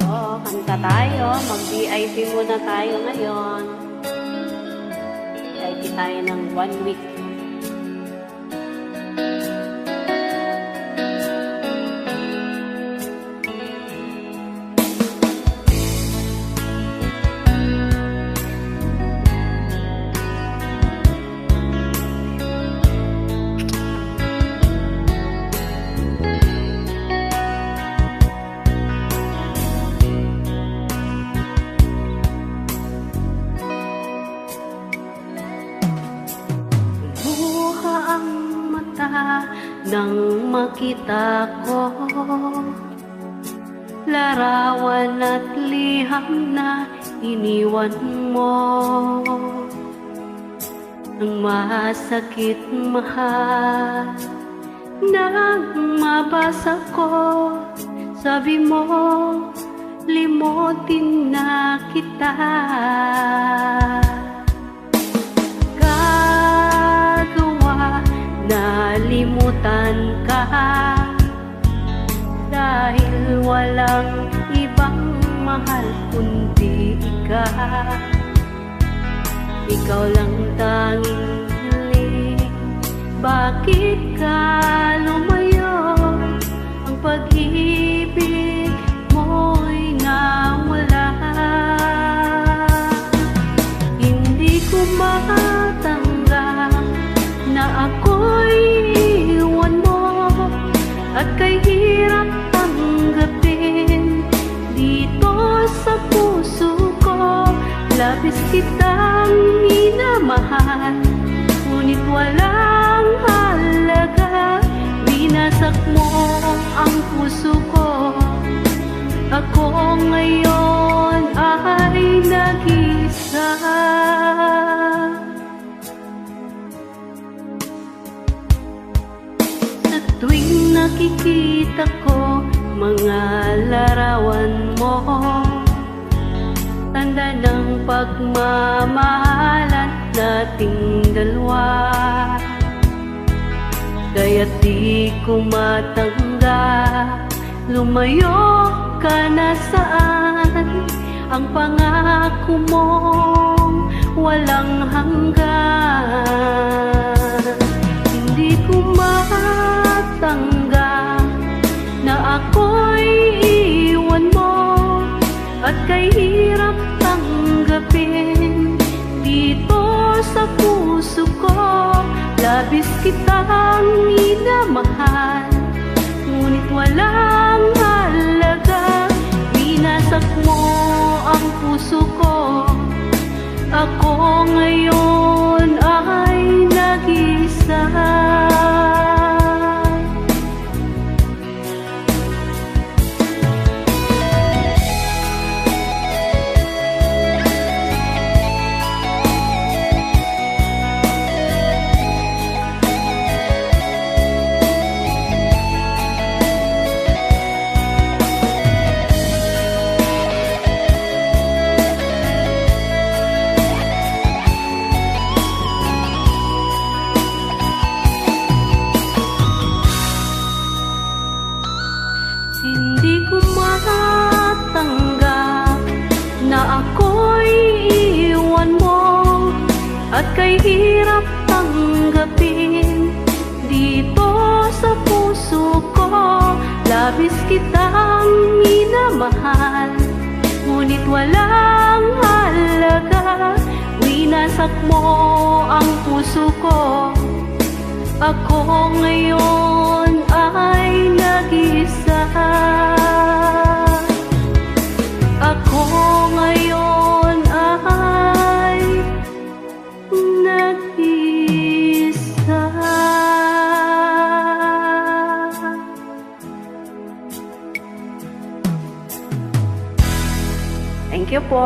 Kanta tayo. Mag-VIP muna tayo ngayon. VIP tayo ng 1 week. Nang makita ko larawan at liham na iniwan mo, ang masakit mahal nang mabasa ko, sabi mo limutin na kita. Nalimutan ka dahil walang ibang mahal kundi ikaw. Ikaw lang tanging hiling, bakit ka lumayo? Ang pag-ibig mo'y nawala. Hindi ko matanggap na ako'y iwan mo, at kay hirap tanggapin dito sa puso ko. Labis kitang minamahal, ngunit walang halaga. Binasak mo ang puso ko, ako ngayon ay nag-isa. Tuwing nakikita ko mga larawan mo, tanda ng pagmamahalan nating dalawa. Kaya't di ko matanggap lumayo ka na saan. Ang pangako mong walang hanggan. Hindi ko matanggap na ako'y iwan mo, at kay hirap tanggapin dito sa puso ko. Labis kitang minamahal, ngunit walang halaga. Binasak mo ang puso ko, ako ngayon ay nag-isa. Hindi ko matanggap na ako'y iwan mo, at kay hirap tanggapin dito sa puso ko. Labis kitang minamahal, ngunit walang halaga. Winasak mo ang puso ko, ako ngayon ay nag-isa. Ako ngayon ay nag-isa. Thank you po.